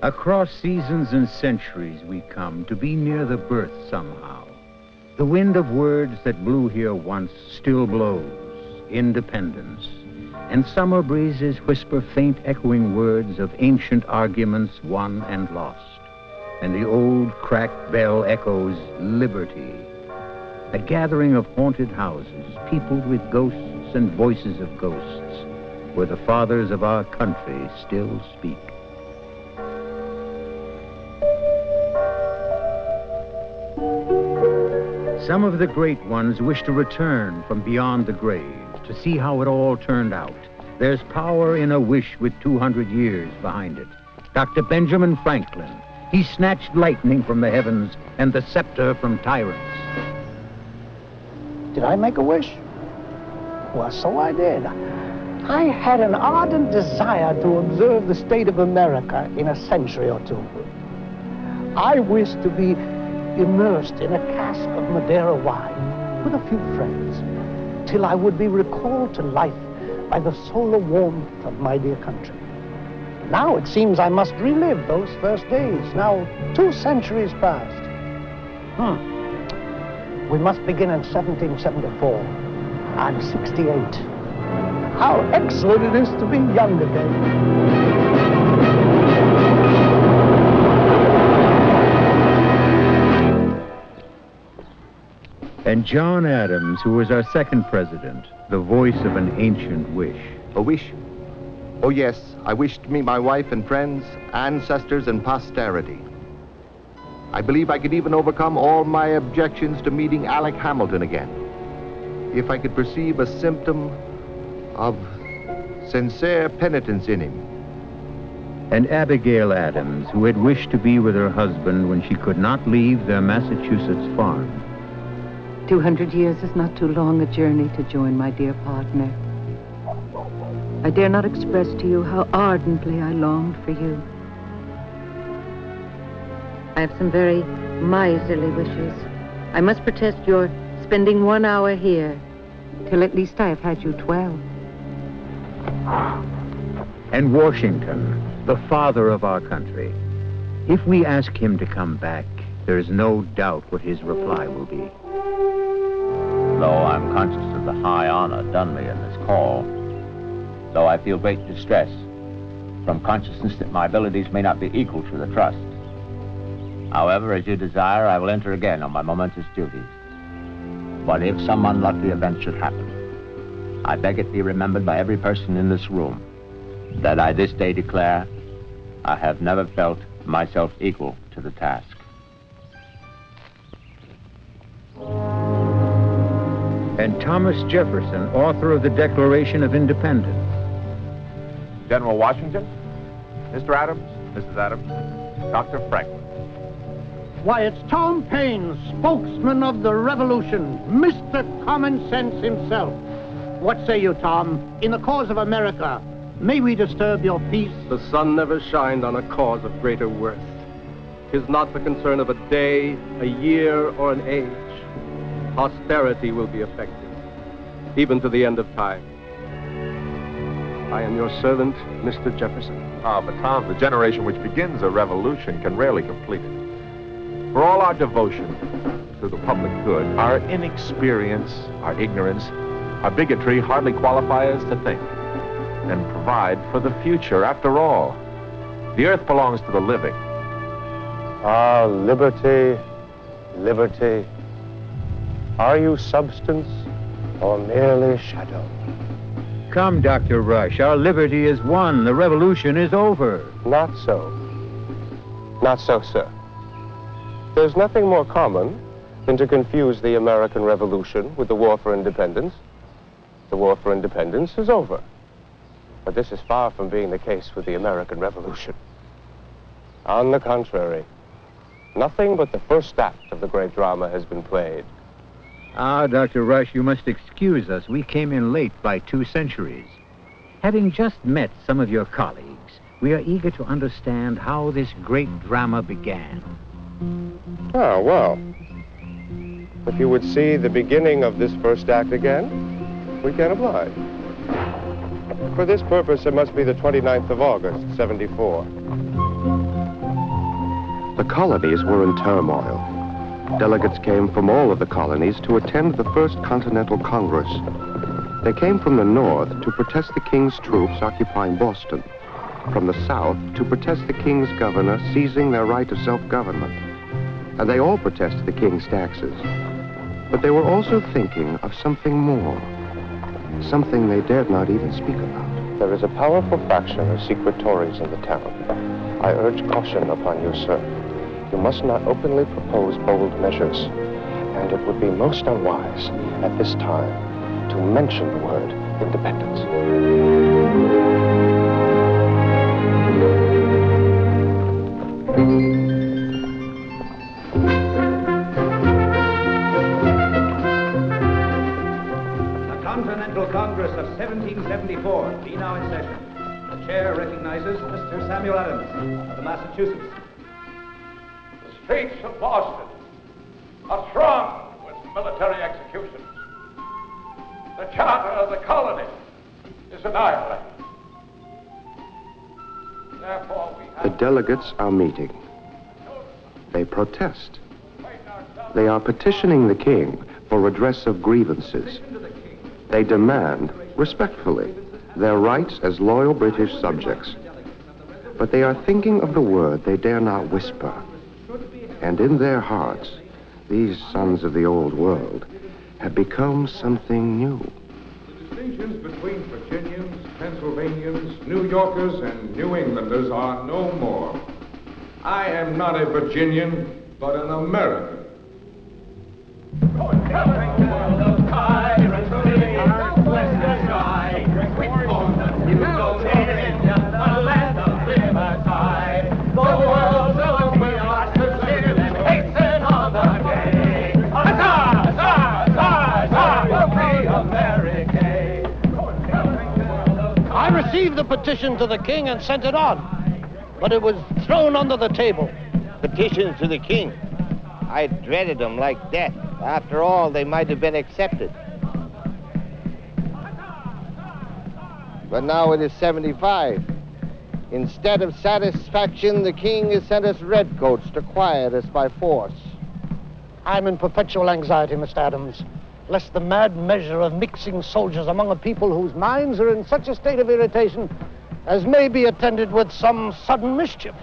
Across seasons and centuries we come to be near the birth somehow. The wind of words that blew here once still blows, independence. And summer breezes whisper faint echoing words of ancient arguments won and lost. And the old cracked bell echoes liberty. A gathering of haunted houses, peopled with ghosts and voices of ghosts, where the fathers of our country still speak. Some of the great ones wish to return from beyond the grave to see how it all turned out. There's power in a wish with 200 years behind it. Dr. Benjamin Franklin, he snatched lightning from the heavens and the scepter from tyrants. Did I make a wish? Well, so I did. I had an ardent desire to observe the state of America in a century or two. I wished to be immersed in a cask of Madeira wine with a few friends, till I would be recalled to life by the solar warmth of my dear country. Now it seems I must relive those first days, now 2 centuries past. We must begin in 1774. I'm 68. How excellent it is to be young again. And John Adams, who was our second president, the voice of an ancient wish. A wish? Oh, yes. I wish to meet my wife and friends, ancestors and posterity. I believe I could even overcome all my objections to meeting Alec Hamilton again, if I could perceive a symptom of sincere penitence in him. And Abigail Adams, who had wished to be with her husband when she could not leave their Massachusetts farm. 200 years is not too long a journey to join my dear partner. I dare not express to you how ardently I longed for you. I have some very miserly wishes. I must protest your spending 1 hour here, till at least I have had you 12. And Washington, the father of our country. If we ask him to come back, there is no doubt what his reply will be. Though I'm conscious of the high honor done me in this call, though I feel great distress from consciousness that my abilities may not be equal to the trust. However, as you desire, I will enter again on my momentous duties. But if some unlucky event should happen, I beg it be remembered by every person in this room that I this day declare I have never felt myself equal to the task. And Thomas Jefferson, author of the Declaration of Independence. General Washington, Mr. Adams, Mrs. Adams, Dr. Franklin. Why, it's Tom Paine, spokesman of the Revolution, Mr. Common Sense himself. What say you, Tom? In the cause of America, may we disturb your peace? The sun never shined on a cause of greater worth. 'Tis not the concern of a day, a year, or an age. Posterity will be affected, even to the end of time. I am your servant, Mr. Jefferson. Ah, but Tom, the generation which begins a revolution can rarely complete it. For all our devotion to the public good, our inexperience, our ignorance, our bigotry hardly qualify us to think and provide for the future. After all, the earth belongs to the living. Ah, liberty, liberty. Are you substance or merely shadow? Come, Dr. Rush, our liberty is won. The revolution is over. Not so. Not so, sir. There's nothing more common than to confuse the American Revolution with the War for Independence. The War for Independence is over. But this is far from being the case with the American Revolution. On the contrary, nothing but the first act of the great drama has been played. Ah, Dr. Rush, you must excuse us. We came in late by 2 centuries. Having just met some of your colleagues, we are eager to understand how this great drama began. Ah, well. If you would see the beginning of this first act again, we can oblige. For this purpose, it must be the 29th of August, 74. The colonies were in turmoil. Delegates came from all of the colonies to attend the First Continental Congress. They came from the north to protest the king's troops occupying Boston, from the south to protest the king's governor seizing their right to self-government. And they all protested the king's taxes. But they were also thinking of something more, something they dared not even speak about. There is a powerful faction of secret Tories in the town. I urge caution upon you, sir. You must not openly propose bold measures, and it would be most unwise at this time to mention the word independence. The Continental Congress of 1774 be now in session. The chair recognizes Mr. Samuel Adams of the Massachusetts. The streets of Boston are thronged with military executions. The charter of the colony is annihilated. Therefore, we have... The delegates are meeting. They protest. They are petitioning the king for redress of grievances. They demand, respectfully, their rights as loyal British subjects. But they are thinking of the word they dare not whisper. And in their hearts, these sons of the old world have become something new. The distinctions between Virginians, Pennsylvanians, New Yorkers, and New Englanders are no more. I am not a Virginian, but an American. I received the petition to the king and sent it on, but it was thrown under the table. Petitions to the king? I dreaded them like death. After all, they might have been accepted. But now it is 75. Instead of satisfaction, the king has sent us redcoats to quiet us by force. I'm in perpetual anxiety, Mr. Adams, lest the mad measure of mixing soldiers among a people whose minds are in such a state of irritation as may be attended with some sudden mischief.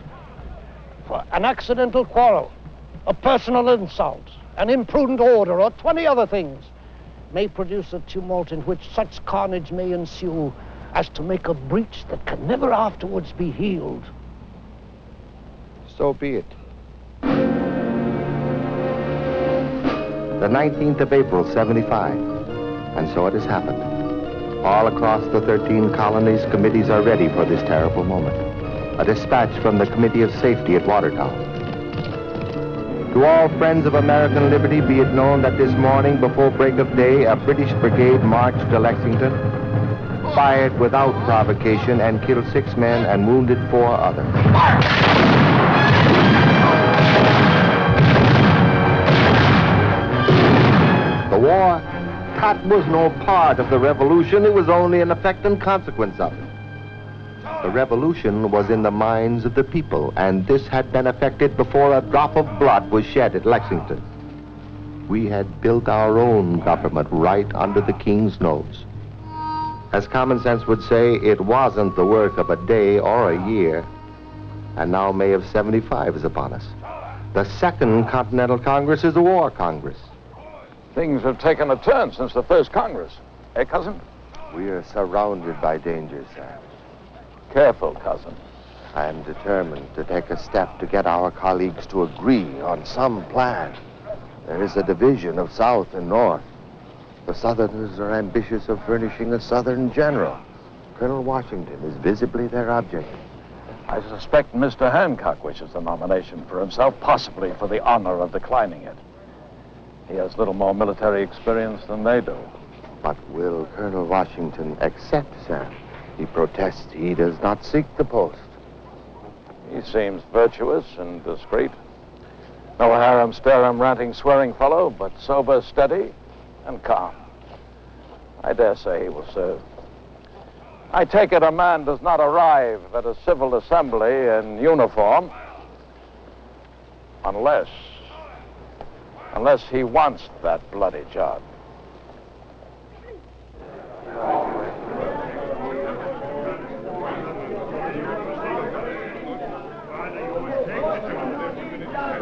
For an accidental quarrel, a personal insult, an imprudent order, or 20 other things may produce a tumult in which such carnage may ensue as to make a breach that can never afterwards be healed. So be it. The 19th of April, 75. And so it has happened. All across the 13 colonies, committees are ready for this terrible moment. A dispatch from the Committee of Safety at Watertown. To all friends of American liberty, be it known that this morning, before break of day, a British brigade marched to Lexington, fired without provocation, and killed 6 men and wounded 4 others. The war, that was no part of the revolution. It was only an effect and consequence of it. The revolution was in the minds of the people, and this had been effected before a drop of blood was shed at Lexington. We had built our own government right under the king's nose. As common sense would say, it wasn't the work of a day or a year. And now May of 75 is upon us. The Second Continental Congress is a war Congress. Things have taken a turn since the first Congress. Eh, cousin? We are surrounded by danger, sir. Careful, cousin. I am determined to take a step to get our colleagues to agree on some plan. There is a division of South and North. The Southerners are ambitious of furnishing a Southern general. Colonel Washington is visibly their object. I suspect Mr. Hancock wishes the nomination for himself, possibly for the honor of declining it. He has little more military experience than they do. But will Colonel Washington accept, sir? He protests he does not seek the post. He seems virtuous and discreet. No harum-scarum, ranting, swearing fellow, but sober, steady, and calm. I dare say he will serve. I take it a man does not arrive at a civil assembly in uniform Unless he wants that bloody job.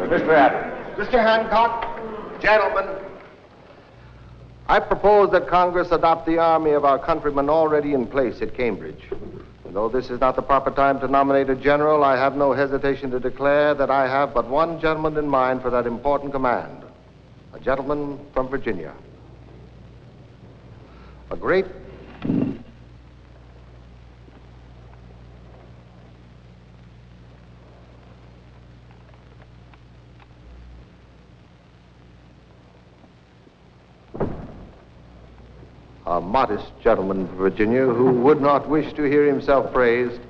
Mr. Adams. Mr. Hancock. Gentlemen. I propose that Congress adopt the army of our countrymen already in place at Cambridge. Though this is not the proper time to nominate a general, I have no hesitation to declare that I have but one gentleman in mind for that important command. A gentleman from Virginia. A great... A modest gentleman from Virginia who would not wish to hear himself praised,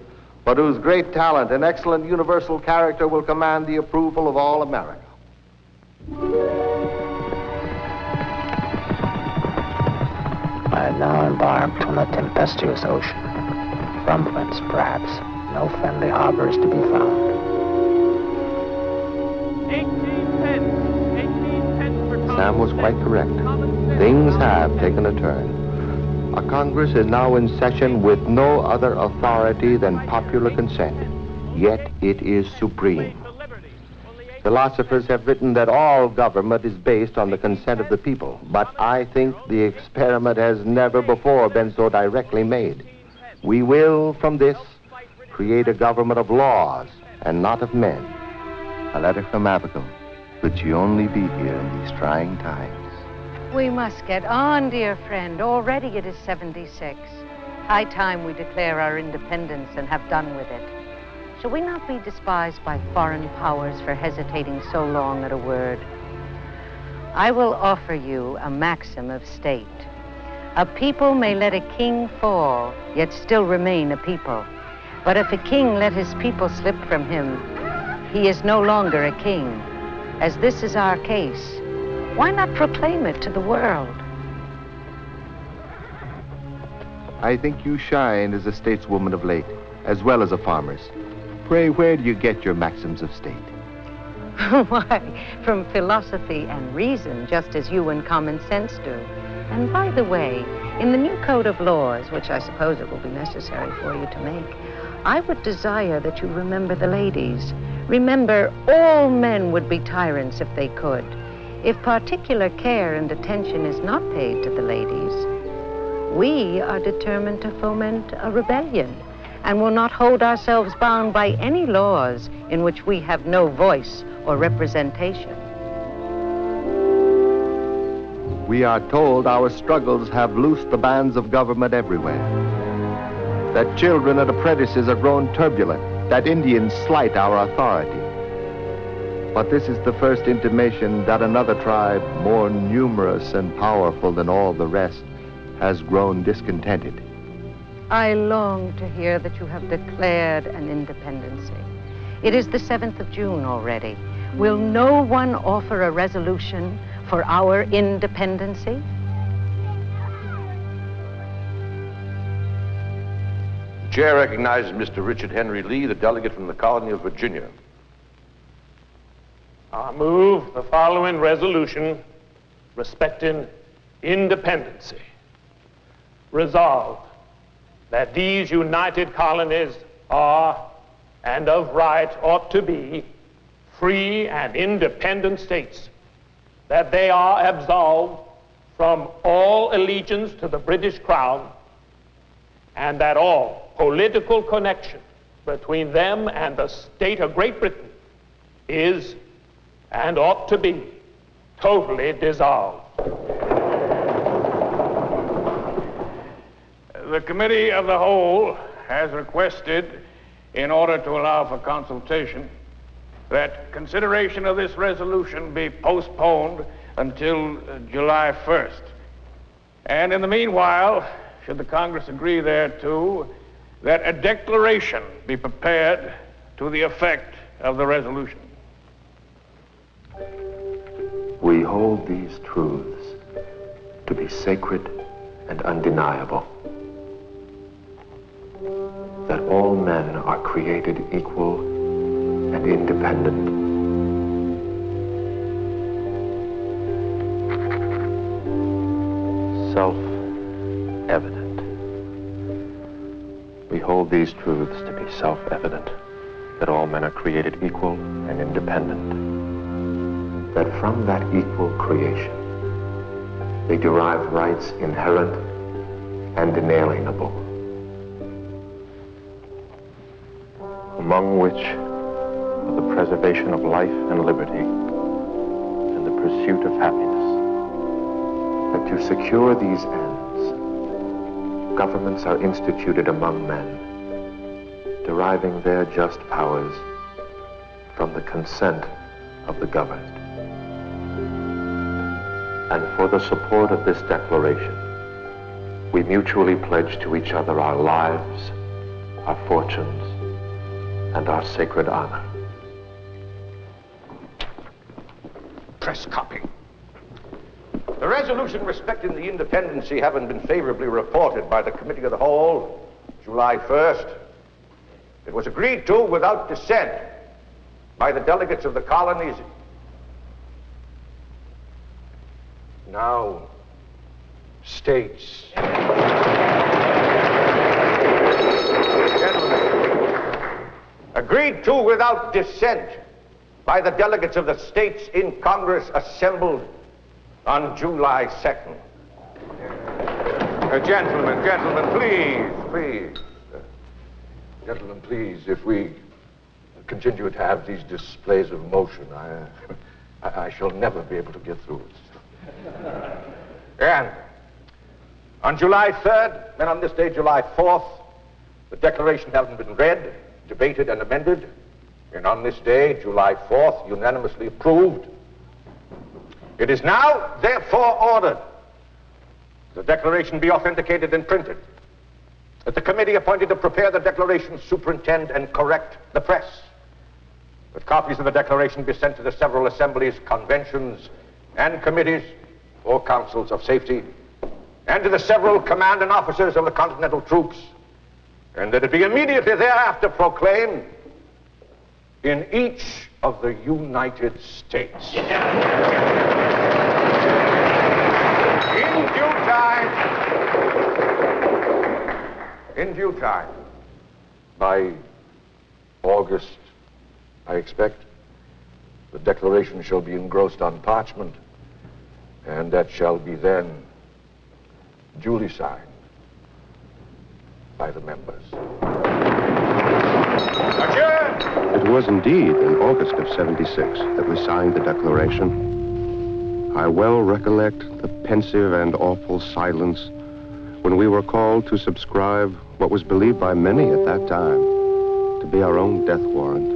but whose great talent and excellent universal character will command the approval of all America. I have now embarked on a tempestuous ocean. From whence, perhaps, no friendly harbor is to be found. 18 pence for Sam was quite correct. Things have taken a turn. Our Congress is now in session with no other authority than popular consent, yet it is supreme. Philosophers have written that all government is based on the consent of the people, but I think the experiment has never before been so directly made. We will, from this, create a government of laws and not of men. A letter from Abigail. Could she only be here in these trying times? We must get on, dear friend. Already it is 76. High time we declare our independence and have done with it. Shall we not be despised by foreign powers for hesitating so long at a word? I will offer you a maxim of state. A people may let a king fall, yet still remain a people. But if a king let his people slip from him, he is no longer a king. As this is our case, why not proclaim it to the world? I think you shine as a stateswoman of late, as well as a farmer's. Pray, where do you get your maxims of state? Why, from philosophy and reason, just as you and common sense do. And by the way, in the new code of laws, which I suppose it will be necessary for you to make, I would desire that you remember the ladies. Remember, all men would be tyrants if they could. If particular care and attention is not paid to the ladies, we are determined to foment a rebellion and will not hold ourselves bound by any laws in which we have no voice or representation. We are told our struggles have loosed the bands of government everywhere. That children and apprentices are grown turbulent, that Indians slight our authority. But this is the first intimation that another tribe, more numerous and powerful than all the rest, has grown discontented. I long to hear that you have declared an independency. It is the 7th of June already. Will no one offer a resolution for our independency? The chair recognizes Mr. Richard Henry Lee, the delegate from the colony of Virginia. I move the following resolution respecting independency. Resolved that these united colonies are, and of right ought to be, free and independent states, that they are absolved from all allegiance to the British Crown, and that all political connection between them and the state of Great Britain is and ought to be totally dissolved. The Committee of the Whole has requested, in order to allow for consultation, that consideration of this resolution be postponed until July 1st. And in the meanwhile, should the Congress agree thereto, that a declaration be prepared to the effect of the resolution. We hold these truths to be sacred and undeniable. That all men are created equal and independent, We hold these truths to be self-evident, that all men are created equal and independent, that from that equal creation they derive rights inherent and inalienable, among which are the preservation of life and liberty and the pursuit of happiness. That to secure these ends, governments are instituted among men, deriving their just powers from the consent of the governed. And for the support of this declaration, we mutually pledge to each other our lives, our fortunes, and our sacred honor. Press copy. The resolution respecting the independency having been favorably reported by the Committee of the Whole, July 1st, it was agreed to without dissent by the delegates of the colonies. Now, states. Gentlemen, agreed to without dissent by the delegates of the states in Congress assembled on July 2nd. Gentlemen, please. Gentlemen, please, if we continue to have these displays of emotion, I shall never be able to get through it. And on July 3rd, and on this day, July 4th, the declaration having been read, debated, and amended, and on this day, July 4th, unanimously approved, it is now, therefore, ordered the declaration be authenticated and printed, that the committee appointed to prepare the declaration superintend and correct the press, that copies of the declaration be sent to the several assemblies, conventions, and committees or councils of safety, and to the several command and officers of the Continental troops, and that it be immediately thereafter proclaimed in each of the United States. In due time, by August, I expect, the declaration shall be engrossed on parchment, and that shall be then duly signed by the members. It was indeed in August of '76 that we signed the Declaration. I well recollect the pensive and awful silence when we were called to subscribe what was believed by many at that time to be our own death warrant.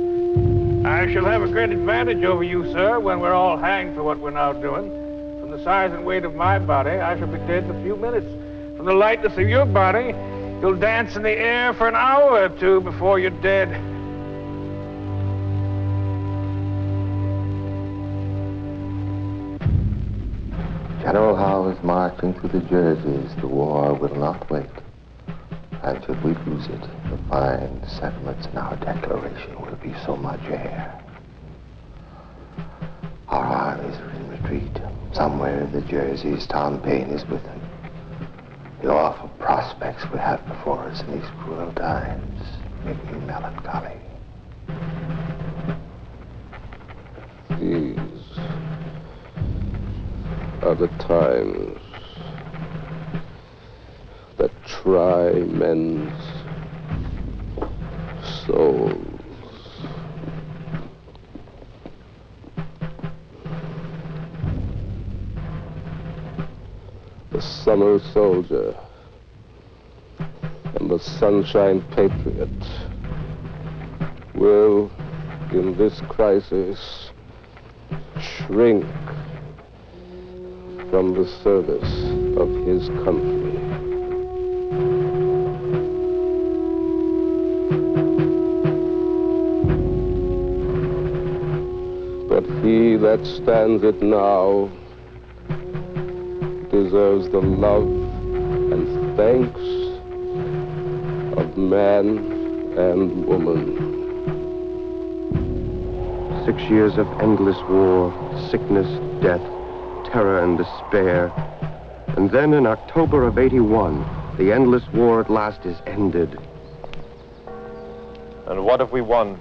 I shall have a great advantage over you, sir, when we're all hanged for what we're now doing. From the size and weight of my body, I shall be dead in a few minutes. From the lightness of your body, you'll dance in the air for an hour or two before you're dead. General Howe is marching through the Jerseys. The war will not wait. And should we lose it, the fine sentiments in our declaration will be so much air. Our armies are in retreat. Somewhere in the Jerseys, Tom Paine is with them. The awful prospects we have before us in these cruel times make me melancholy. These are the times that try men's souls. The summer soldier and the sunshine patriot will, in this crisis, shrink from the service of his country. But he that stands it now deserves the love and thanks of man and woman. 6 years of endless war, sickness, death, terror and despair. And then in October of '81, the endless war at last is ended. And what have we won?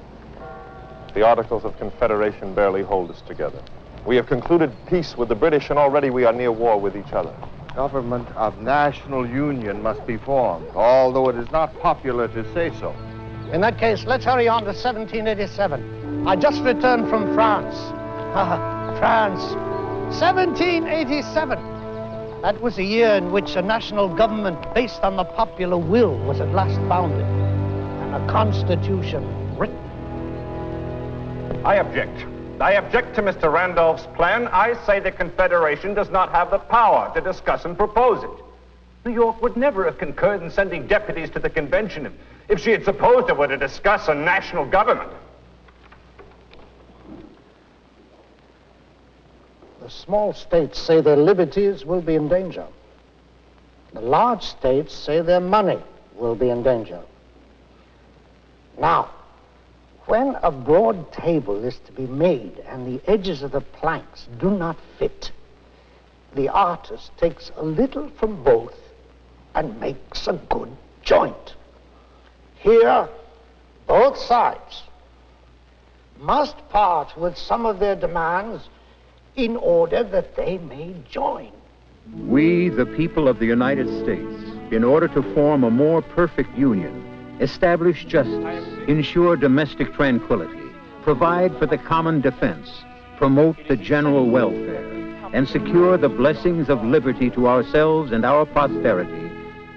The Articles of Confederation barely hold us together. We have concluded peace with the British, and already we are near war with each other. Government of national union must be formed, although it is not popular to say so. In that case, let's hurry on to 1787. I just returned from France. France. 1787. That was a year in which a national government based on the popular will was at last founded, and a constitution written. I object. I object to Mr. Randolph's plan. I say the Confederation does not have the power to discuss and propose it. New York would never have concurred in sending deputies to the convention if she had supposed it were to discuss a national government. The small states say their liberties will be in danger. The large states say their money will be in danger. Now, when a broad table is to be made and the edges of the planks do not fit, the artist takes a little from both and makes a good joint. Here, both sides must part with some of their demands in order that they may join. We, the people of the United States, in order to form a more perfect union, establish justice, ensure domestic tranquility, provide for the common defense, promote the general welfare, and secure the blessings of liberty to ourselves and our posterity,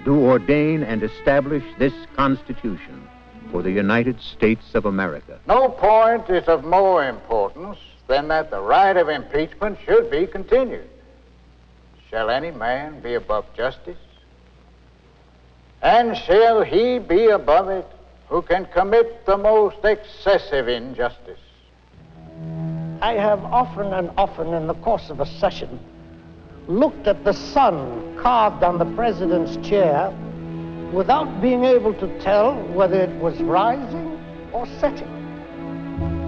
do ordain and establish this Constitution for the United States of America. No point is of more importance than that the right of impeachment should be continued. Shall any man be above justice? And shall he be above it who can commit the most excessive injustice? I have often and often in the course of a session looked at the sun carved on the president's chair without being able to tell whether it was rising or setting.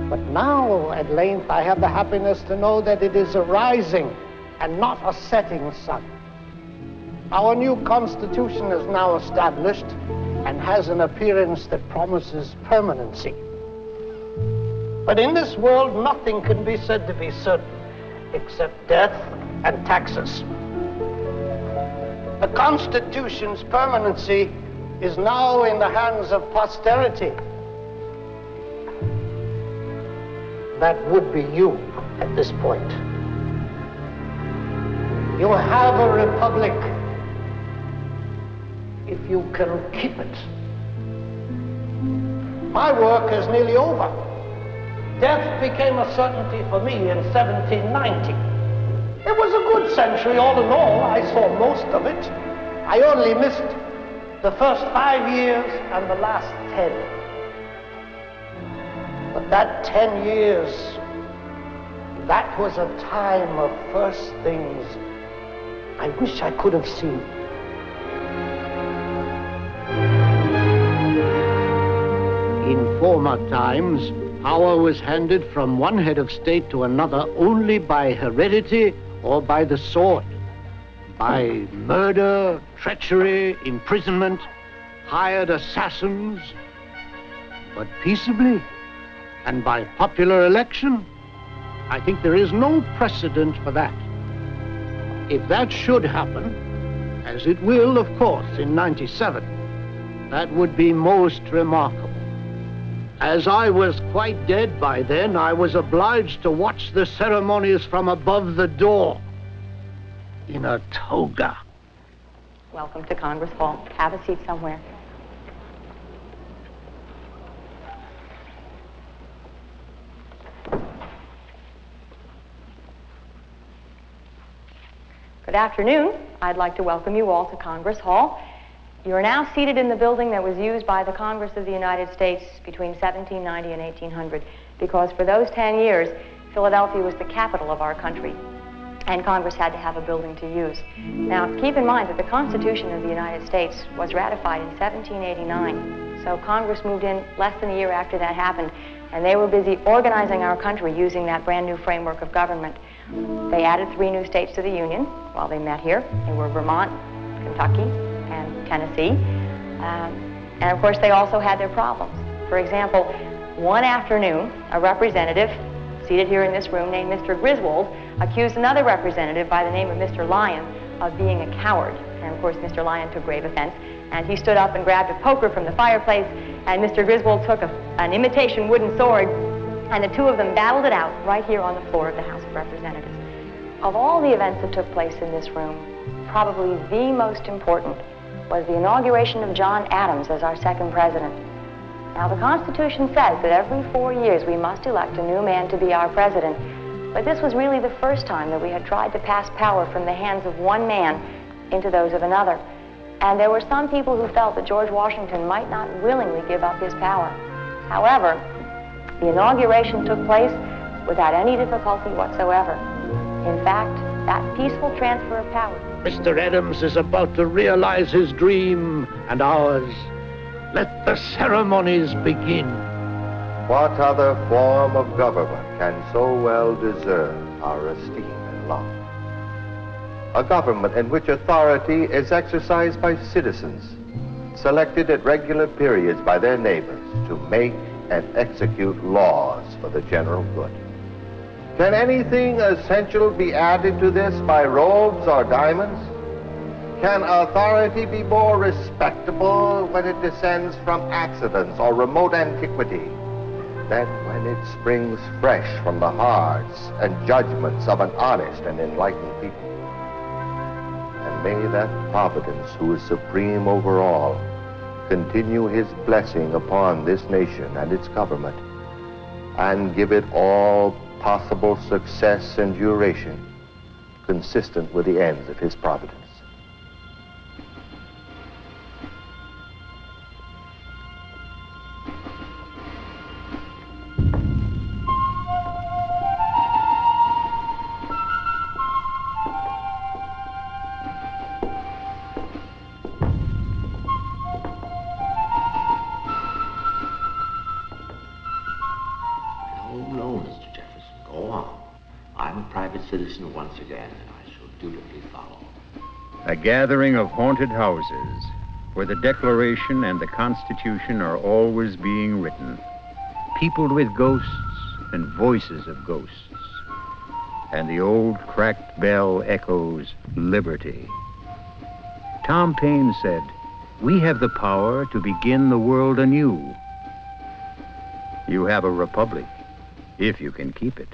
But now, at length, I have the happiness to know that it is a rising and not a setting sun. Our new Constitution is now established and has an appearance that promises permanency. But in this world, nothing can be said to be certain except death and taxes. The Constitution's permanency is now in the hands of posterity. That would be you at this point. You have a republic if you can keep it. My work is nearly over. Death became a certainty for me in 1790. It was a good century all in all. I saw most of it. I only missed the first 5 years and the last 10. But that 10 years, that was a time of first things I wish I could have seen. In former times, power was handed from one head of state to another only by heredity or by the sword, by murder, treachery, imprisonment, hired assassins, but peaceably and by popular election. I think there is no precedent for that. If that should happen, as it will, of course, in '97, that would be most remarkable. As I was quite dead by then, I was obliged to watch the ceremonies from above the door in a toga. Welcome to Congress Hall. Have a seat somewhere. Good afternoon. I'd like to welcome you all to Congress Hall. You are now seated in the building that was used by the Congress of the United States between 1790 and 1800, because for those 10 years, Philadelphia was the capital of our country, and Congress had to have a building to use. Now, keep in mind that the Constitution of the United States was ratified in 1789, so Congress moved in less than a year after that happened, and they were busy organizing our country using that brand new framework of government. They added 3 new states to the Union while they met here. They were Vermont, Kentucky, and Tennessee. And of course, they also had their problems. For example, one afternoon, a representative seated here in this room named Mr. Griswold accused another representative by the name of Mr. Lyon of being a coward. And of course, Mr. Lyon took grave offense, and he stood up and grabbed a poker from the fireplace, and Mr. Griswold took an imitation wooden sword, and the two of them battled it out right here on the floor of the House of Representatives. Of all the events that took place in this room, probably the most important was the inauguration of John Adams as our second president. Now, the Constitution says that every 4 years we must elect a new man to be our president, but this was really the first time that we had tried to pass power from the hands of one man into those of another. And there were some people who felt that George Washington might not willingly give up his power. However, the inauguration took place without any difficulty whatsoever. In fact, that peaceful transfer of power. Mr. Adams is about to realize his dream and ours. Let the ceremonies begin. What other form of government can so well deserve our esteem and love? A government in which authority is exercised by citizens, selected at regular periods by their neighbors to make and execute laws for the general good. Can anything essential be added to this by robes or diamonds? Can authority be more respectable when it descends from accidents or remote antiquity than when it springs fresh from the hearts and judgments of an honest and enlightened people? And may that Providence, who is supreme over all, continue his blessing upon this nation and its government, and give it all possible success and duration consistent with the ends of his providence. Citizen once again, and I shall dutifully follow. A gathering of haunted houses where the Declaration and the Constitution are always being written, peopled with ghosts and voices of ghosts, and the old cracked bell echoes liberty. Tom Paine said, "We have the power to begin the world anew." You have a republic, if you can keep it.